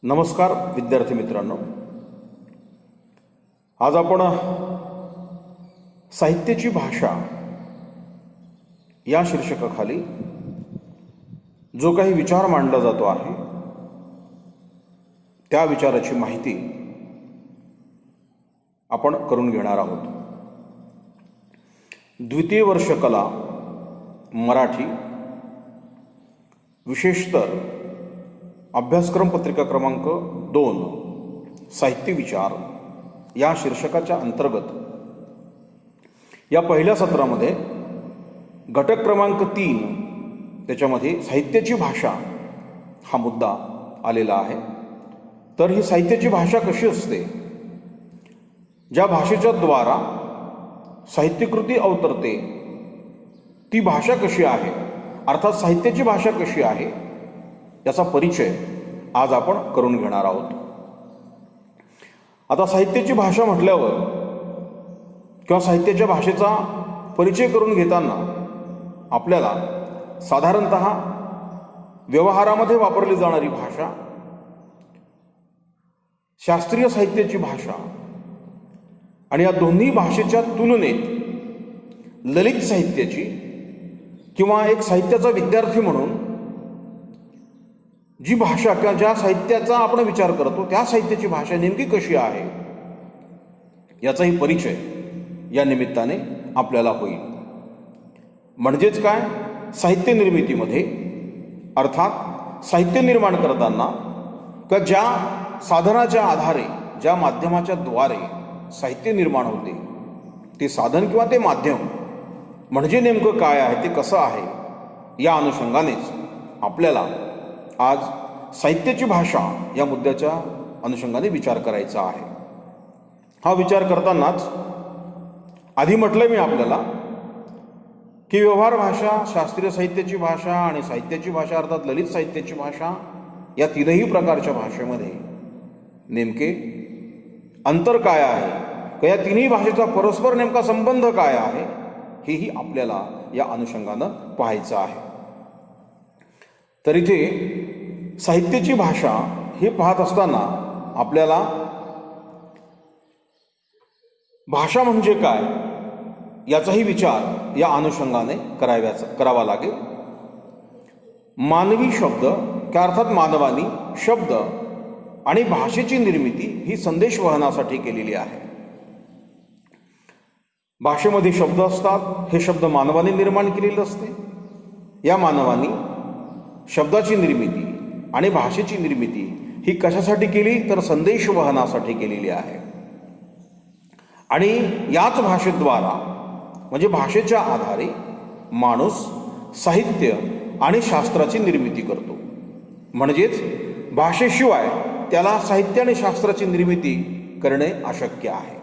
नमस्कार विद्यार्थी मित्रांनो, आज आपण साहित्याची भाषा या शीर्षकाखाली जो काही विचार मांडला जातो आहे त्या विचाराची माहिती आपण करून घेणार आहोत. द्वितीय वर्ष कला मराठी विशेषतर अभ्यासक्रम पत्रिका क्रमांक 2 साहित्य विचार या शीर्षकाच्या अंतर्गत या पहिल्या सत्रामध्ये घटक क्रमांक 3 त्याच्यामध्ये साहित्याची भाषा हा मुद्दा आलेला आहे. तर ही साहित्याची भाषा कशी असते, ज्या भाषेच्या द्वारा साहित्यकृती अवतरते ती भाषा कशी आहे, अर्थात साहित्याची भाषा कशी आहे याचा परिचय आज आपण करून घेणार आहोत. आता साहित्याची भाषा म्हटल्यावर किंवा साहित्याच्या भाषेचा परिचय करून घेताना आपल्याला साधारणतः व्यवहारामध्ये वापरली जाणारी भाषा, शास्त्रीय साहित्याची भाषा आणि या दोन्ही भाषेच्या तुलनेत ललित साहित्याची किंवा एक साहित्याचा विद्यार्थी म्हणून जी भाषा किंवा ज्या साहित्याचा आपण विचार करतो त्या साहित्याची भाषा नेमकी कशी आहे याचाही परिचय या निमित्ताने आपल्याला होईल. म्हणजेच काय, साहित्य निर्मितीमध्ये अर्थात साहित्य निर्माण करताना किंवा ज्या साधनाच्या आधारे ज्या माध्यमाच्या द्वारे साहित्य निर्माण होते ते साधन किंवा ते माध्यम म्हणजे नेमकं काय आहे, ते कसं आहे, या अनुषंगानेच आपल्याला आज साहित्याची भाषा या मुद्द्याच्या अनुषंगाने विचार करायचा आहे. हा विचार करतानाच आधी म्हटलं मी आपल्याला की व्यवहार भाषा, शास्त्रीय साहित्याची भाषा आणि साहित्याची भाषा अर्थात ललित साहित्याची भाषा या तीनही प्रकारच्या भाषेमध्ये नेमके अंतर काय आहे किंवा या तिन्ही भाषेचा परस्पर नेमका संबंध काय आहे हेही आपल्याला या अनुषंगानं पाहायचं आहे. तर इथे साहित्याची भाषा हे पाहत असताना आपल्याला भाषा म्हणजे काय याचाही विचार या अनुषंगाने करावा लागेल. मानवी शब्द किंवा अर्थात मानवानी शब्द आणि भाषेची निर्मिती ही संदेशवहनासाठी केलेली आहे. भाषेमध्ये शब्द असतात, हे शब्द मानवाने निर्माण केलेले असते. या मानवानी शब्दाची निर्मिती आणि भाषेची निर्मिती ही कशासाठी केली तर संदेशवहनासाठी केलेली आहे. आणि याच भाषेद्वारा म्हणजे भाषेच्या आधारे माणूस साहित्य आणि शास्त्राची निर्मिती करतो. म्हणजेच भाषेशिवाय त्याला साहित्य आणि शास्त्राची निर्मिती करणे अशक्य आहे.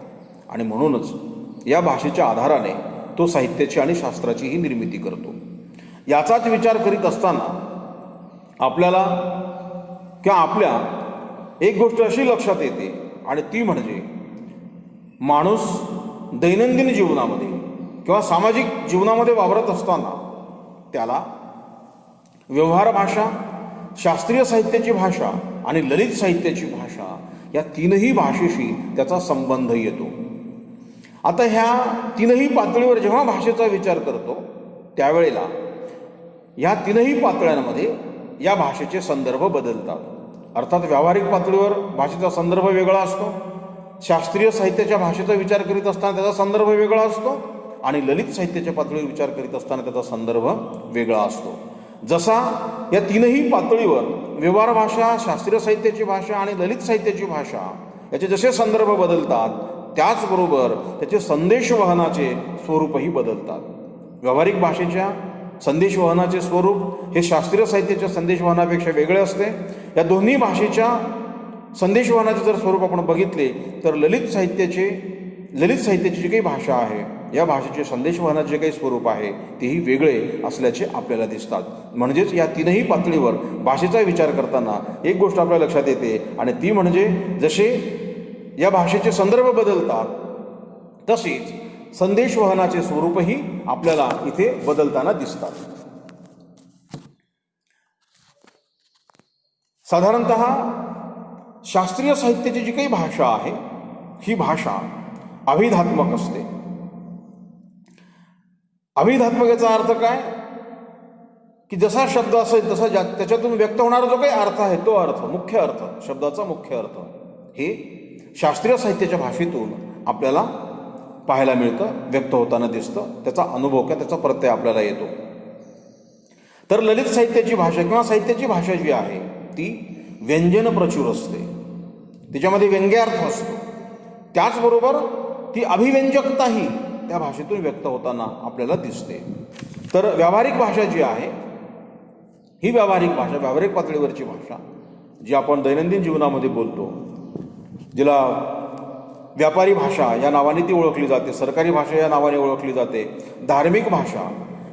आणि म्हणूनच या भाषेच्या आधाराने तो साहित्याची आणि शास्त्राचीही निर्मिती करतो. याचाच विचार करीत असताना आपल्याला किंवा आपल्या एक गोष्ट अशी लक्षात येते आणि ती म्हणजे माणूस दैनंदिन जीवनामध्ये किंवा सामाजिक जीवनामध्ये वावरत असताना त्याला व्यवहार भाषा, शास्त्रीय साहित्याची भाषा आणि ललित साहित्याची भाषा या तीनही भाषेशी त्याचा संबंध येतो. आता ह्या तीनही पातळीवर जेव्हा भाषेचा विचार करतो त्यावेळेला ह्या तीनही पातळ्यांमध्ये या भाषेचे संदर्भ बदलतात. अर्थात व्यावहारिक पातळीवर भाषेचा संदर्भ वेगळा असतो, शास्त्रीय साहित्याच्या भाषेचा विचार करीत असताना त्याचा संदर्भ वेगळा असतो आणि ललित साहित्याच्या पातळीवर विचार करीत असताना त्याचा संदर्भ वेगळा असतो. जसा या तीनही पातळीवर व्यवहार भाषा, शास्त्रीय साहित्याची भाषा आणि ललित साहित्याची भाषा याचे जसे संदर्भ बदलतात त्याचबरोबर त्याचे संदेशवहनाचे स्वरूपही बदलतात. व्यावहारिक भाषेच्या संदेशवहनाचे स्वरूप हे शास्त्रीय साहित्याच्या संदेशवहनापेक्षा वेगळे असते. या दोन्ही भाषेच्या संदेशवहनाचे जर स्वरूप आपण बघितले तर ललित साहित्याची जी काही भाषा आहे या भाषेचे संदेशवहनाचे जे काही स्वरूप आहे तेही वेगळे असल्याचे आपल्याला दिसतात. म्हणजेच या तीनही पातळीवर भाषेचा विचार करताना एक गोष्ट आपल्या लक्षात येते आणि ती म्हणजे जसे या भाषेचे संदर्भ बदलतात तसेच संदेशवहनाचे स्वरूपही आपल्याला इथे बदलताना दिसतात. साधारणतः शास्त्रीय साहित्याची जी काही भाषा आहे ही भाषा अभिधात्मक असते. अभिधात्मक याचा अर्थ काय की जसा शब्द असेल तसा त्याच्यातून व्यक्त होणारा जो काही अर्थ आहे तो अर्थ, मुख्य अर्थ, शब्दाचा मुख्य अर्थ हे शास्त्रीय साहित्याच्या भाषेतून आपल्याला पाहायला मिळतं, व्यक्त होताना दिसतं, त्याचा अनुभव किंवा त्याचा प्रत्यय आपल्याला येतो. तर ललित साहित्याची भाषा किंवा साहित्याची भाषा जी आहे ती व्यंजन प्रचूर असते, तिच्यामध्ये व्यंग्यार्थ असतो, त्याचबरोबर ती अभिव्यंजकताही त्या भाषेतून व्यक्त होताना आपल्याला दिसते. तर व्यावहारिक भाषा जी आहे ही व्यावहारिक भाषा, व्यावहारिक पातळीवरची भाषा जी आपण दैनंदिन जीवनामध्ये बोलतो, जिला व्यापारी भाषा या नावाने ती ओळखली जाते, सरकारी भाषा या नावाने ओळखली जाते, धार्मिक भाषा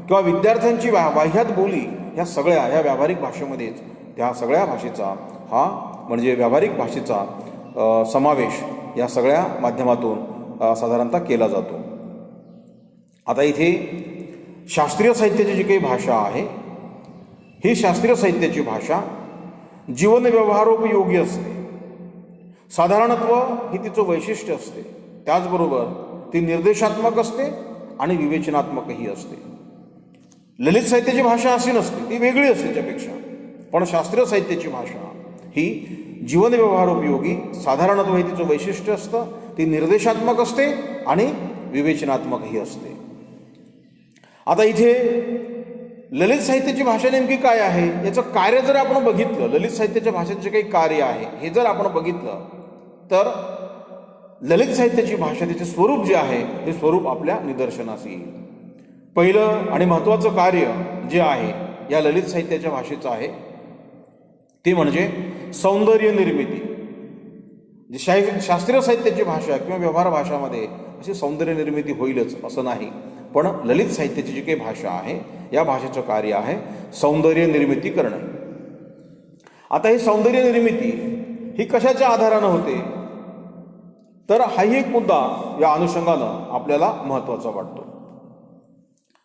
किंवा विद्यार्थ्यांची वाह्यात बोली, ह्या सगळ्या ह्या व्यावहारिक भाषेमध्येच त्या सगळ्या भाषेचा हा म्हणजे व्यावहारिक भाषेचा समावेश या सगळ्या माध्यमातून साधारणतः केला जातो. आता इथे शास्त्रीय साहित्याची जी काही भाषा आहे ही शास्त्रीय साहित्याची भाषा जीवन व्यवहारोपयोगी असते, साधारणत्व ही तिचं वैशिष्ट्य असते, त्याचबरोबर ती निर्देशात्मक असते आणि विवेचनात्मकही असते. ललित साहित्याची भाषा अशी नसते, ती वेगळी असते त्यापेक्षा, पण शास्त्रीय साहित्याची भाषा ही जीवन व्यवहारोपयोगी, साधारणत्व हे तिचं वैशिष्ट्य असतं, ती निर्देशात्मक असते आणि विवेचनात्मकही असते. आता इथे ललित साहित्याची भाषा नेमकी काय आहे याचं कार्य जर आपण बघितलं, ललित साहित्याच्या भाषेचं जे काही कार्य आहे हे जर आपण बघितलं तर ललित साहित्याची भाषा, तिचे स्वरूप जे आहे ते स्वरूप आपल्या निदर्शनास येईल. पहिलं आणि महत्त्वाचं कार्य जे आहे या ललित साहित्याच्या भाषेचं आहे ते म्हणजे सौंदर्य निर्मिती. जी शास्त्रीय साहित्याची भाषा किंवा व्यवहार भाषामध्ये अशी सौंदर्य निर्मिती होईलच असं नाही, पण ललित साहित्याची जी काही भाषा आहे या भाषेचं कार्य आहे सौंदर्य निर्मिती करणे. आता ही सौंदर्य निर्मिती ही कशाच्या आधारानं होते तर हाही एक मुद्दा या अनुषंगानं आपल्याला महत्त्वाचा वाटतो.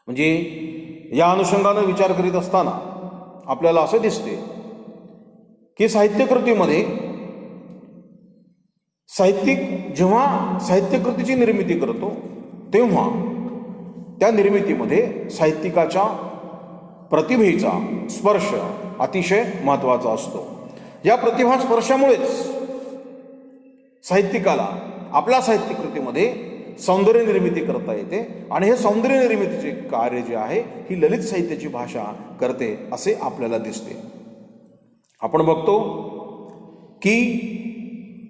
म्हणजे या अनुषंगानं विचार करीत असताना आपल्याला असं दिसते की साहित्यकृतीमध्ये साहित्यिक जेव्हा साहित्यकृतीची निर्मिती करतो तेव्हा त्या निर्मितीमध्ये साहित्यिकाच्या प्रतिभेचा स्पर्श अतिशय महत्त्वाचा असतो. या प्रतिभा स्पर्शामुळेच साहित्यिकाला आपल्या साहित्यकृतीमध्ये सौंदर्य निर्मिती करता येते आणि हे सौंदर्य निर्मितीचे कार्य जे आहे ही ललित साहित्याची भाषा करते असे आपल्याला दिसते. आपण बघतो की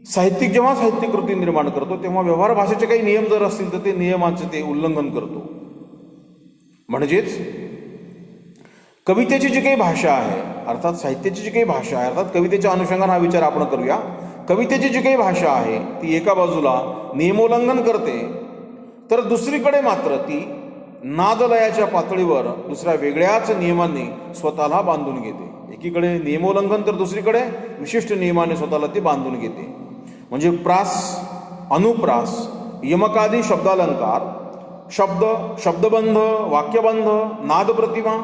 साहित्यिक जेव्हा साहित्यकृती निर्माण करतो तेव्हा व्यवहार भाषेचे काही नियम जर असतील तर ते नियमांचे ते उल्लंघन करतो. म्हणजेच कवितेची जी काही भाषा आहे अर्थात साहित्याची जी काही भाषा आहे अर्थात कवितेच्या अनुषंगाने हा विचार आपण करूया. कवितेची जी काही भाषा आहे ती एका बाजूला नियमोल्लंघन करते तर दुसरीकडे मात्र ती नादलयाच्या पातळीवर दुसऱ्या वेगळ्याच नियमांनी स्वतःला बांधून घेते. एकीकडे नियमोल्लंघन तर दुसरीकडे विशिष्ट नियमाने स्वतःला ती बांधून घेते. म्हणजे प्रास, अनुप्रास, यमकादी शब्दालंकार, शब्द, शब्दबंध, वाक्यबंध, नादप्रतिमा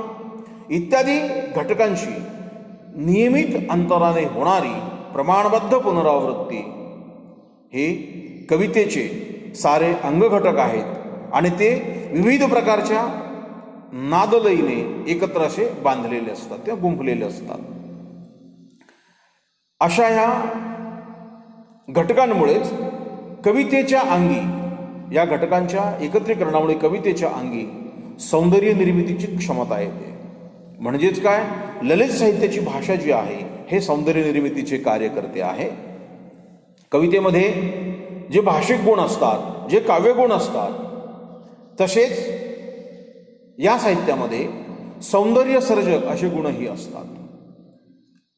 इत्यादी घटकांशी नियमित अंतराने होणारी प्रमाणबद्ध पुनरावृत्ती हे कवितेचे सारे अंगघटक आहेत आणि ते विविध प्रकारच्या नादलयीने एकत्र असे बांधलेले असतात, ते गुंफलेले असतात. अशा ह्या घटकांमुळेच कवितेच्या अंगी, या घटकांच्या एकत्रीकरणामुळे कवितेच्या अंगी सौंदर्य निर्मितीची क्षमता येते. म्हणजेच काय, ललित साहित्याची भाषा जी आहे हे सौंदर्य निर्मितीचे कार्य करते आहे. कवितेमध्ये जे भाषिक गुण असतात, जे काव्यगुण असतात, तसेच या साहित्यामध्ये सौंदर्य सर्जक असे गुणही असतात.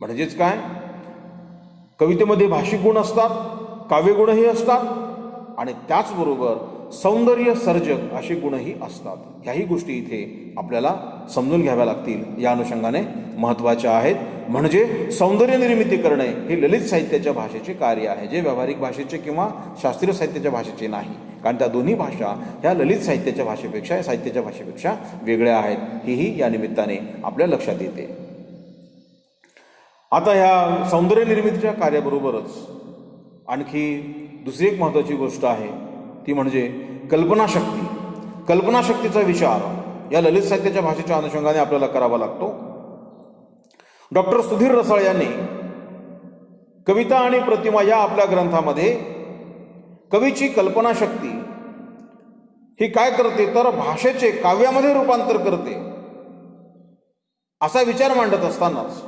म्हणजेच काय, कवितेमध्ये भाषिक गुण असतात, काव्यगुणही असतात आणि त्याचबरोबर सौंदर्य सर्जक असे गुणही असतात. ह्याही गोष्टी इथे आपल्याला समजून घ्याव्या लागतील, या अनुषंगाने महत्त्वाच्या आहेत. म्हणजे सौंदर्य निर्मिती करणे हे ललित साहित्याच्या भाषेचे कार्य आहे, जे व्यावहारिक भाषेचे किंवा शास्त्रीय साहित्याच्या भाषेचे नाही. कारण त्या दोन्ही भाषा ह्या ललित साहित्याच्या भाषेपेक्षा, या साहित्याच्या भाषेपेक्षा वेगळ्या आहेत, हेही या निमित्ताने आपल्या लक्षात येते. आता ह्या सौंदर्य निर्मितीच्या कार्याबरोबरच आणखी दुसरी एक महत्त्वाची गोष्ट आहे, ती म्हणजे कल्पनाशक्ती. कल्पनाशक्तीचा विचार या ललित साहित्याच्या भाषेच्या अनुषंगाने आपल्याला करावा लागतो. डॉक्टर सुधीर रसाळ यांनी कविता आणि प्रतिमा या आपल्या ग्रंथामध्ये कवीची कल्पनाशक्ती ही काय करते तर भाषेचे काव्यामध्ये रूपांतर करते असा विचार मांडत असतानाच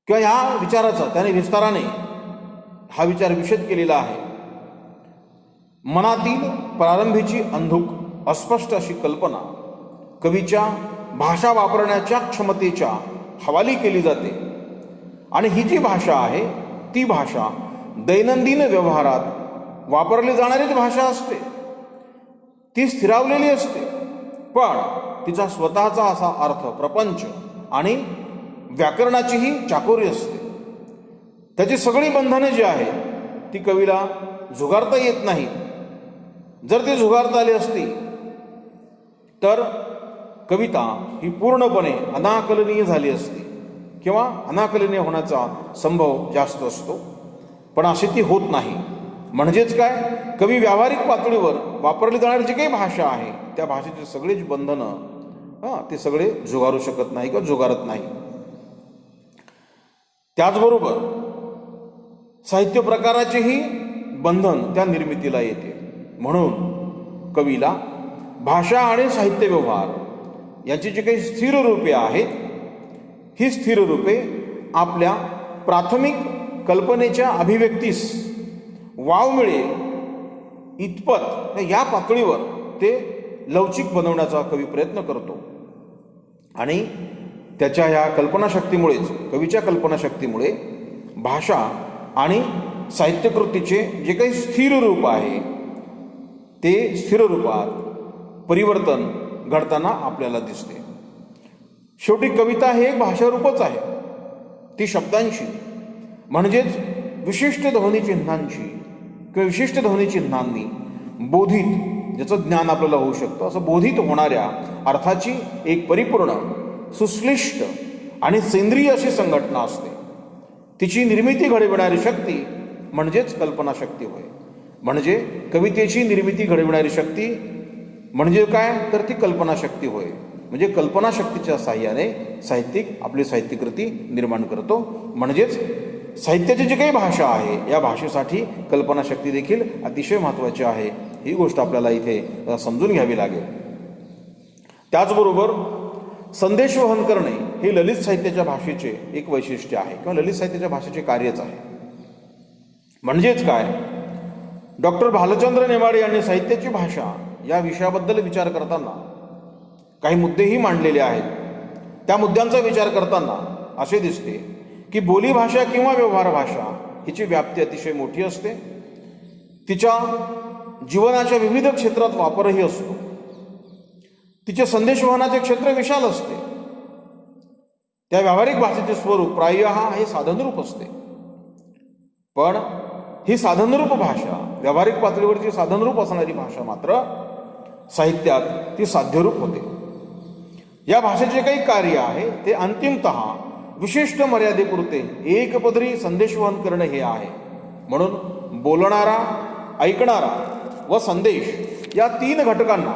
किंवा या विचाराचा त्याने विस्ताराने हा विचार विशद केलेला आहे. मनातील प्रारंभीची अंधुक अस्पष्ट अशी कल्पना कवीच्या भाषा वापरण्याच्या क्षमतेच्या हवाली केली जाते आणि ही जी भाषा आहे ती भाषा दैनंदिन व्यवहारात वापरली जाणारीच भाषा असते. ती स्थिरावलेली असते, पण तिचा स्वतःचा असा अर्थ, प्रपंच आणि व्याकरणाचीही चाकोरी असते. त्याची सगळी बंधने जी आहेत ती कवीला झुगारता येत नाही. जर ती झुगारता आली असती तर कविता ही पूर्णपणे अनाकलनीय झाली असती किंवा अनाकलनीय होण्याचा संभव जास्त असतो, पण अशी ती होत नाही. म्हणजेच काय, कवी व्यावहारिक पातळीवर वापरली जाणारी जी काही भाषा आहे त्या भाषेची सगळीच बंधनं ते सगळे झुगारू शकत नाही किंवा झुगारत नाही. त्याचबरोबर साहित्य प्रकाराचेही बंधन त्या निर्मितीला येते. म्हणून कवीला भाषा आणि साहित्य व्यवहार यांची जी काही स्थिर रूपे आहेत ही स्थिर रूपे आपल्या प्राथमिक कल्पनेच्या अभिव्यक्तीस वाव मिळेल इतपत या पातळीवर ते लवचिक बनवण्याचा कवी प्रयत्न करतो. आणि त्याच्या ह्या कल्पनाशक्तीमुळेच, कवीच्या कल्पनाशक्तीमुळे भाषा आणि साहित्यकृतीचे जे काही स्थिर रूप आहे ते स्थिर रूपात परिवर्तन घडताना आपल्याला दिसते. शेवटी कविता हे एक भाषारूपच आहे. ती शब्दांशी म्हणजेच विशिष्ट ध्वनिचिन्हांची किंवा विशिष्ट ध्वनिचिन्हांनी बोधित, ज्याचं ज्ञान आपल्याला होऊ शकतं असं बोधित होणाऱ्या अर्थाची एक परिपूर्ण, सुश्लिष्ट आणि सेंद्रिय अशी संघटना असते. तिची निर्मिती घडविणारी शक्ती म्हणजेच कल्पनाशक्ती होय. म्हणजे कवितेची निर्मिती घडविणारी शक्ती म्हणजे काय तर ती कल्पनाशक्ती होय. म्हणजे कल्पनाशक्तीच्या साह्याने साहित्यिक आपली साहित्यकृती निर्माण करतो. म्हणजेच साहित्याची जी काही भाषा आहे या भाषेसाठी कल्पनाशक्ती देखील अतिशय महत्त्वाची आहे. ही गोष्ट आपल्याला इथे समजून घ्यावी लागेल. त्याचबरोबर संदेशवहन करणे हे ललित साहित्याच्या भाषेचे एक वैशिष्ट्य आहे किंवा ललित साहित्याच्या भाषेचे कार्यच आहे. म्हणजेच काय, डॉक्टर भालचंद्र नेमाडे यांनी साहित्याची भाषा या विषयाबद्दल विचार करताना काही मुद्देही मांडलेले आहेत. त्या मुद्द्यांचा विचार करताना असे दिसते की बोलीभाषा किंवा व्यवहार भाषा हिची व्याप्ती अतिशय मोठी असते. तिच्या जीवनाच्या विविध क्षेत्रात वापरही असतो. तिचे संदेशवहनाचे क्षेत्र विशाल असते. त्या व्यावहारिक भाषेचे स्वरूप प्रायः हे साधनरूप असते. पण ही साधनरूप भाषा, व्यावहारिक पातळीवरची साधनरूप असणारी भाषा मात्र साहित्यात ती साध्यरूप होते. या भाषेचे काही कार्य आहे ते अंतिमतः विशिष्ट मर्यादेपुरते एकपदरी संदेशवहन करणे हे आहे. म्हणून बोलणारा, ऐकणारा व संदेश या तीन घटकांना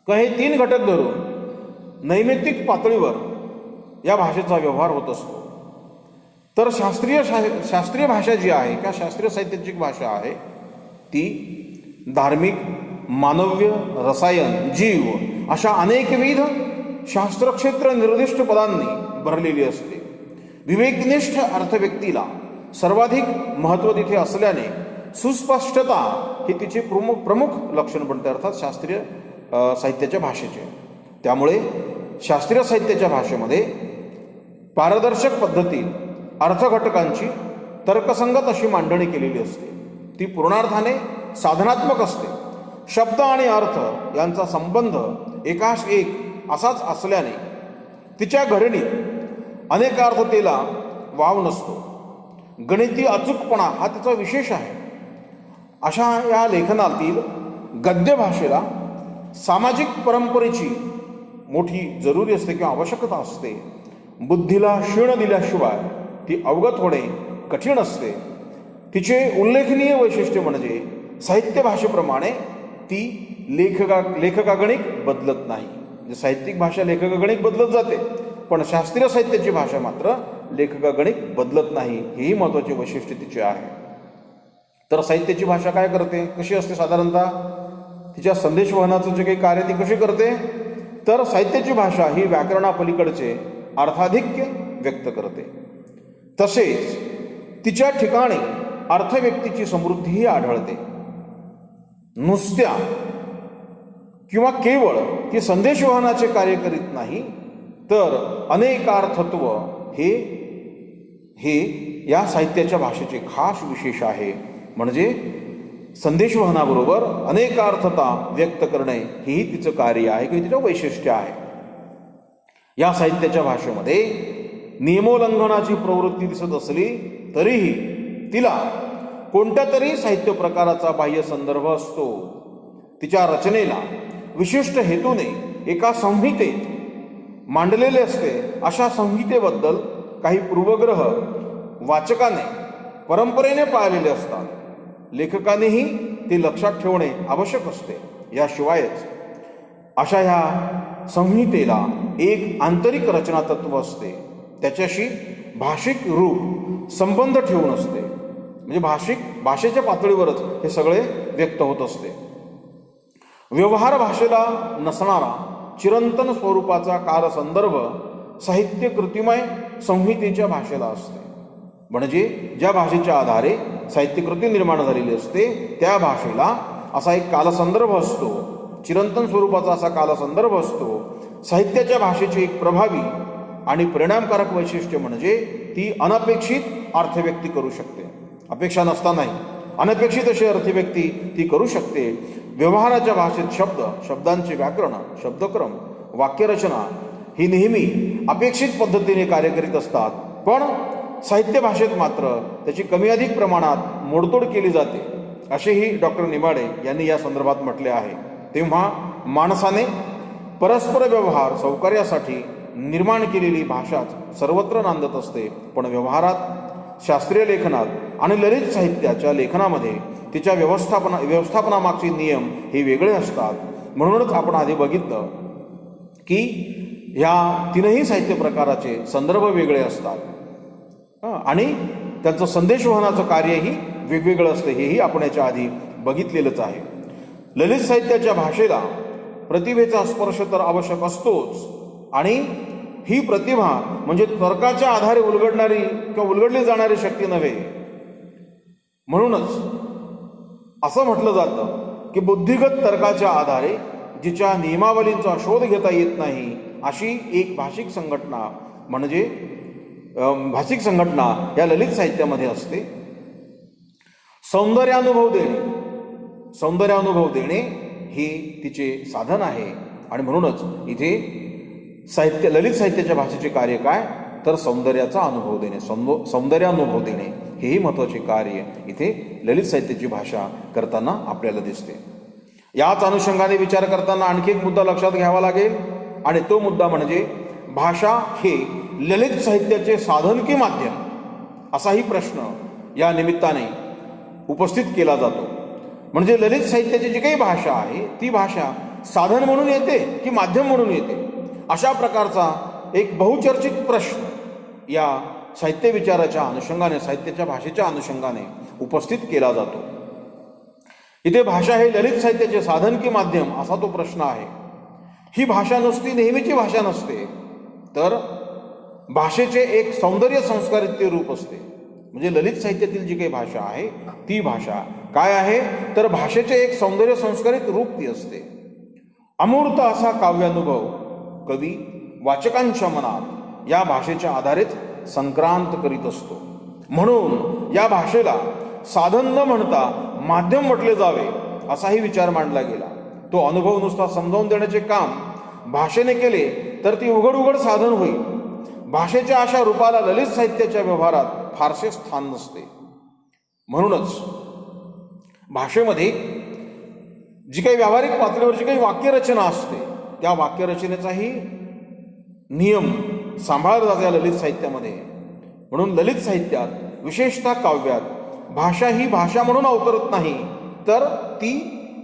किंवा हे तीन घटक धरून नैमित्तिक पातळीवर या भाषेचा व्यवहार होत असतो. तर शास्त्रीय भाषा जी आहे किंवा शास्त्रीय साहित्याची भाषा आहे ती धार्मिक, मानव्य, रसायन, जीव अशा अनेकविध शास्त्रक्षेत्र निर्दिष्ट पदांनी भरलेली असते. विवेकनिष्ठ अर्थव्यक्तीला सर्वाधिक महत्त्व तिथे असल्याने सुस्पष्टता ही तिचे प्रमुख लक्षण बनते, अर्थात शास्त्रीय साहित्याच्या भाषेचे. त्यामुळे शास्त्रीय साहित्याच्या भाषेमध्ये पारदर्शक पद्धतीत अर्थघटकांची तर्कसंगत अशी मांडणी केलेली असते. ती पूर्णार्थाने साधनात्मक असते. शब्द आणि अर्थ यांचा संबंध एकास एक असाच असल्याने तिच्या घडणीत अनेकार्थतेला वाव नसतो. गणिती अचूकपणा हा तिचा विशेष आहे. अशा या लेखनातील गद्य भाषेला सामाजिक परंपरेची मोठी जरुरी असते किंवा आवश्यकता असते. बुद्धीला क्षीण दिल्याशिवाय ती अवगत होणे कठीण असते. तिचे उल्लेखनीय वैशिष्ट्य म्हणजे साहित्य भाषेप्रमाणे ती लेखकागणिक बदलत नाही. म्हणजे साहित्यिक भाषा लेखकागणिक बदलत जाते, पण शास्त्रीय साहित्याची भाषा मात्र लेखकागणिक बदलत नाही. हेही महत्त्वाचे वैशिष्ट्य तिचे आहे. तर साहित्याची भाषा काय करते, कशी असते साधारणतः, तिच्या संदेशवहनाचं जे काही कार्य ती कशी करते, तर साहित्याची भाषा ही व्याकरणापलीकडचे अर्थाधिक्य व्यक्त करते. तसेच तिच्या ठिकाणी अर्थव्यक्तीची समृद्धीही आढळते. नुसत्या किंवा केवळ ती संदेशवहनाचे कार्य करीत नाही, तर अनेकार्थत्व हे या साहित्याच्या भाषेचे खास विशेष आहे. म्हणजे संदेशवहनाबरोबर अनेकार्थता व्यक्त करणे हेही तिचं कार्य आहे किंवा तिचं वैशिष्ट्य आहे. या साहित्याच्या भाषेमध्ये नियमोल्लंघनाची प्रवृत्ती दिसत असली तरीही तिला कोणत्या तरी साहित्य प्रकाराचा बाह्य संदर्भ असतो. तिच्या रचनेला विशिष्ट हेतूने एका संहितेत मांडलेले असते. अशा संहितेबद्दल काही पूर्वग्रह वाचकाने परंपरेने पाळलेले असतात. लेखकानेही ते लक्षात ठेवणे आवश्यक असते. याशिवायच अशा ह्या संहितेला एक आंतरिक रचना तत्व असते. त्याच्याशी भाषिक रूप संबंध ठेवून असते. म्हणजे भाषेच्या पातळीवरच हे सगळे व्यक्त होत असते. व्यवहार भाषेला नसणारा चिरंतन स्वरूपाचा कालसंदर्भ साहित्य कृतिमय संहितेच्या भाषेला असते. म्हणजे ज्या भाषेच्या आधारे साहित्यकृती निर्माण झालेली असते त्या भाषेला असा एक कालसंदर्भ असतो, चिरंतन स्वरूपाचा असा कालसंदर्भ असतो. साहित्याच्या भाषेची एक प्रभावी आणि परिणामकारक वैशिष्ट्य म्हणजे ती अनपेक्षित अर्थव्यक्ती करू शकते. अपेक्षा नसतानाही अनपेक्षित अशी अर्थव्यक्ती ती करू शकते. व्यवहाराच्या भाषेत शब्दांचे व्याकरण, शब्दक्रम, वाक्यरचना ही नेहमी अपेक्षित पद्धतीने कार्य करीत असतात. पण साहित्य भाषेत मात्र त्याची कमी अधिक प्रमाणात मोडतोड केली जाते, असेही डॉक्टर नेमाडे यांनी या संदर्भात म्हटले आहे. तेव्हा माणसाने परस्पर व्यवहार सौकर्यासाठी निर्माण केलेली भाषाच सर्वत्र नांदत असते. पण व्यवहारात, शास्त्रीय लेखनात आणि ललित साहित्याच्या लेखनामध्ये तिच्या व्यवस्थापनामागचे नियम हे वेगळे असतात. म्हणूनच आपण आधी बघितलं की ह्या तीनही साहित्य प्रकाराचे संदर्भ वेगळे असतात आणि त्यांचं संदेशवहनाचं कार्यही वेगवेगळं असतं. हेही आपण याच्या आधी बघितलेलंच आहे. ललित साहित्याच्या भाषेला प्रतिभेचा स्पर्श तर आवश्यक असतोच, आणि ही प्रतिभा म्हणजे तर्काच्या आधारे उलगडणारी किंवा उलगडली जाणारी शक्ती नव्हे. म्हणूनच असं म्हटलं जातं की बुद्धिगत तर्काच्या आधारे जिच्या नियमावलींचा शोध घेता येत नाही अशी एक भाषिक संघटना या ललित साहित्यामध्ये असते. सौंदर्यानुभव देणे हे तिचे साधन आहे. आणि म्हणूनच इथे ललित साहित्याच्या भाषेचे कार्य काय, तर सौंदर्याचा अनुभव देणे, सौंदर्यानुभव देणे हेही महत्त्वाचे कार्य इथे ललित साहित्याची भाषा करताना आपल्याला दिसते. याच अनुषंगाने विचार करताना आणखी एक मुद्दा लक्षात घ्यावा लागेल, आणि तो मुद्दा म्हणजे भाषा हे ललित साहित्याचे साधन की माध्यम, असाही प्रश्न या निमित्ताने उपस्थित केला जातो. म्हणजे ललित साहित्याची जी काही भाषा आहे ती भाषा साधन म्हणून येते की माध्यम म्हणून येते, अशा प्रकारचा एक बहुचर्चित प्रश्न या साहित्य विचाराच्या अनुषंगाने, साहित्याच्या भाषेच्या अनुषंगाने उपस्थित केला जातो. इथे भाषा हे ललित साहित्याचे साधन की माध्यम असा तो प्रश्न आहे. ही भाषा नुसती नेहमीची भाषा नसते, तर भाषेचे एक सौंदर्य संस्कारित रूप असते. म्हणजे ललित साहित्यातील जी काही भाषा आहे ती भाषा काय आहे, तर भाषेचे एक सौंदर्य संस्कारित रूप ती असते. अमूर्त असा काव्यानुभव कवी वाचकांच्या मनात या भाषेच्या आधारेच संक्रांत करीत असतो. म्हणून या भाषेला साधन न म्हणता माध्यम म्हटले जावे असाही विचार मांडला गेला. तो अनुभव नुसता समजावून देण्याचे काम भाषेने केले तर ती उघड साधन होईल. भाषेच्या अशा रूपाला ललित साहित्याच्या व्यवहारात फारसे स्थान नसते. म्हणूनच भाषेमध्ये जी काही व्यावहारिक पातळीवर जी काही वाक्यरचना असते त्या वाक्यरचनेचाही नियम सांभाळला जातो या ललित साहित्यामध्ये. म्हणून ललित साहित्यात विशेषतः काव्यात भाषा ही भाषा म्हणून अवतरत नाही, तर ती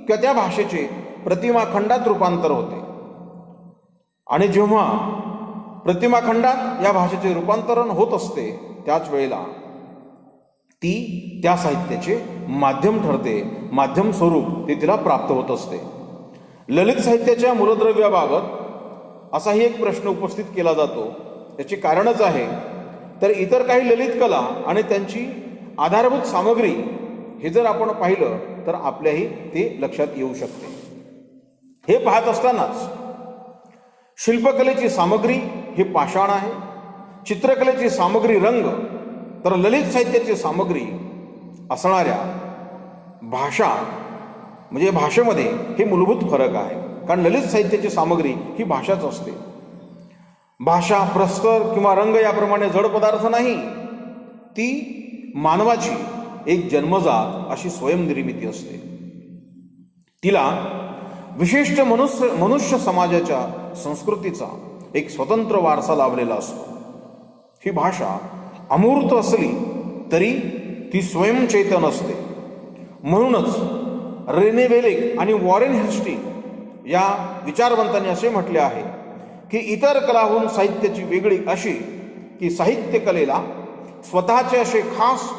किंवा त्या भाषेचे प्रतिमाखंडात रूपांतर होते. आणि जेव्हा प्रतिमाखंडात या भाषेचे रूपांतरण होत असते त्याच वेळेला ती त्या साहित्याचे माध्यम ठरते, माध्यम स्वरूप ते तिला प्राप्त होत असते. ललित साहित्याच्या मूलद्रव्याबाबत असाही एक प्रश्न उपस्थित केला जातो. त्याचे कारणच आहे तर इतर काही ललित कला आणि त्यांची आधारभूत सामग्री हे जर आपण पाहिलं तर आपल्याही ते लक्षात येऊ शकते. हे पाहत असतानाच शिल्पकलेची सामग्री ही पाषाण आहे, चित्रकलेची सामग्री रंग, तर ललित साहित्याची सामग्री असणाऱ्या भाषा म्हणजे भाषेमध्ये हे मूलभूत फरक आहे. कारण ललित साहित्याची सामग्री ही भाषाच असते. भाषा प्रस्तर किंवा रंग याप्रमाणे जड पदार्थ नाही, ती मानवाची एक जन्मजात अशी स्वयंनिर्मिती असते. तिला विशिष्ट मनुष्य समाजाच्या संस्कृतीचा एक स्वतंत्र वारसा लाभलेला असतो. ही भाषा अमूर्त असली तरी ती स्वयंचेतन असते. म्हणूनच रेने वेलेक आणि वॉरेन हेस्टिंग या विचारवंतांनी असे म्हटले आहे की इतर कलाहून साहित्याची वेगळी अशी की साहित्य कलेला स्वतःचे असे खास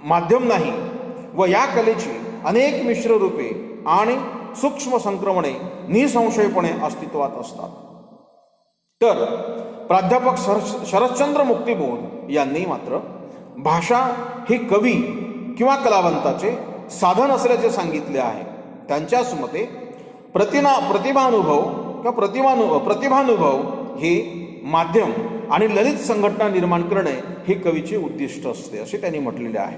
माध्यम नाही व या कलेची अनेक मिश्र रूपे आणि सूक्ष्म संक्रमणे निसंशयपणे अस्तित्वात असतात. तर प्राध्यापक शरदचंद्र मुक्तिबोध यांनी मात्र भाषा ही कवी किंवा कलावंताचे साधन असल्याचे सांगितले आहे. त्यांच्याच मते प्रतिभानुभव किंवा प्रतिभानुभव हे माध्यम आणि ललित संघटना निर्माण करणे हे कवीचे उद्दिष्ट असते असे त्यांनी म्हटलेले आहे.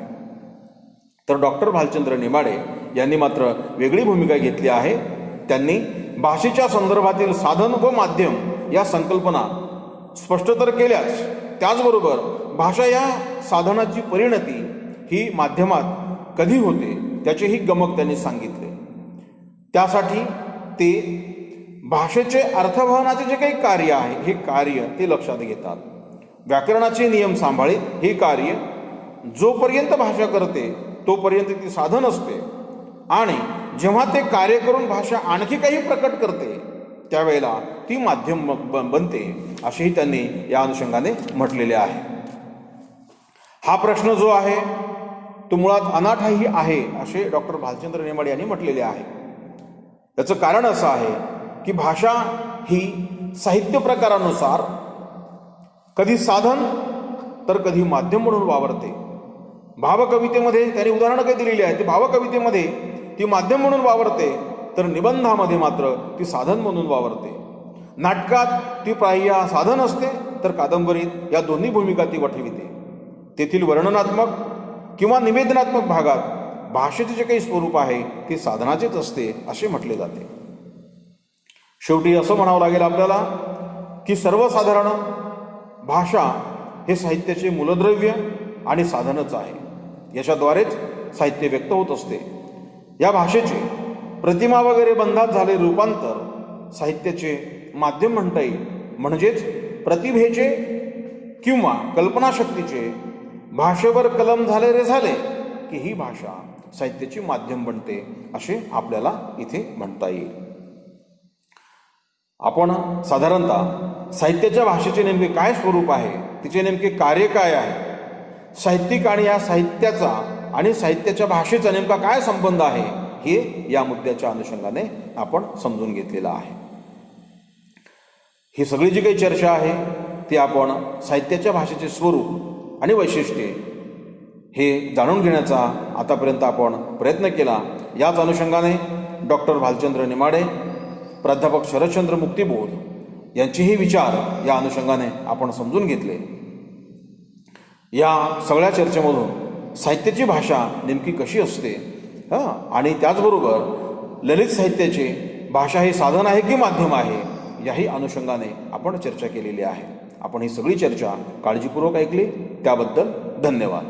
तर डॉक्टर भालचंद्र नेमाडे यांनी मात्र वेगळी भूमिका घेतली आहे. त्यांनी भाषेच्या संदर्भातील साधन व माध्यम या संकल्पना स्पष्ट तर केल्याच, त्याचबरोबर भाषा या साधनाची परिणती ही माध्यमात कधी होते त्याचेही गमक त्यांनी सांगितले. त्यासाठी ते भाषेचे अर्थवहनाचे जे काही कार्य आहे हे कार्य ते लक्षात घेतात. व्याकरणाचे नियम सांभाळीत हे कार्य जोपर्यंत भाषा करते तोपर्यंत ती साधन असते आणि जेव्हा ते कार्य करून भाषा आणखी काही प्रकट करते त्यावेळेला ती माध्यम बनते असेही त्यांनी या अनुषंगाने म्हटलेले आहे. हा प्रश्न जो आहे तो मुळात अनाठाही आहे असे डॉक्टर भालचंद्र नेमाडे यांनी म्हटलेले आहे. याचं कारण असं आहे की भाषा ही साहित्य प्रकारानुसार कधी साधन तर कधी माध्यम म्हणून वावरते. भावकवितेमध्ये त्यांनी उदाहरणं काही दिलेली आहेत. ते भावकवितेमध्ये ती माध्यम म्हणून वावरते तर निबंधामध्ये मात्र ती साधन म्हणून वावरते. नाटकात ती प्राय साधन असते तर कादंबरीत या दोन्ही भूमिका ती वठविते. तेथील वर्णनात्मक किंवा निवेदनात्मक भागात भाषेचे जे काही स्वरूप आहे ते साधनाचेच असते असे म्हटले जाते. शेवटी असं म्हणावं लागेल आपल्याला की सर्वसाधारण भाषा हे साहित्याचे मूलद्रव्य आणि साधनच आहे. याच्याद्वारेच साहित्य व्यक्त होत असते. या भाषेचे प्रतिमा वगैरे बंधात झाले रूपांतर साहित्याचे माध्यम म्हणता येईल. म्हणजेच प्रतिभेचे किंवा कल्पनाशक्तीचे भाषेवर कलम झाले रे झाले की ही भाषा साहित्याची माध्यम बनते असे आपल्याला इथे म्हणता येईल. आपण साधारणतः साहित्याच्या भाषेचे नेमके काय स्वरूप आहे, तिचे नेमके कार्य काय आहे, साहित्यिक आणि या साहित्याचा आणि साहित्याच्या भाषेचा नेमका काय संबंध आहे हे या मुद्द्याच्या अनुषंगाने आपण समजून घेतलेलं आहे. ही सगळी जी काही चर्चा आहे ती आपण साहित्याच्या भाषेचे स्वरूप आणि वैशिष्ट्ये हे जाणून घेण्याचा आतापर्यंत आपण प्रयत्न केला. याच अनुषंगाने डॉक्टर भालचंद्र नेमाडे, प्राध्यापक शरदचंद्र मुक्तिबोध यांचेही विचार या अनुषंगाने आपण समजून घेतले. या सगळ्या चर्चेमधून साहित्याची भाषा नेमकी कशी असते आणि त्याचबरोबर ललित साहित्याची भाषा हे साधन आहे की माध्यम आहे याही अनुषंगाने आपण चर्चा केलेली आहे. आपण ही सगळी चर्चा काळजीपूर्वक ऐकली त्याबद्दल धन्यवाद.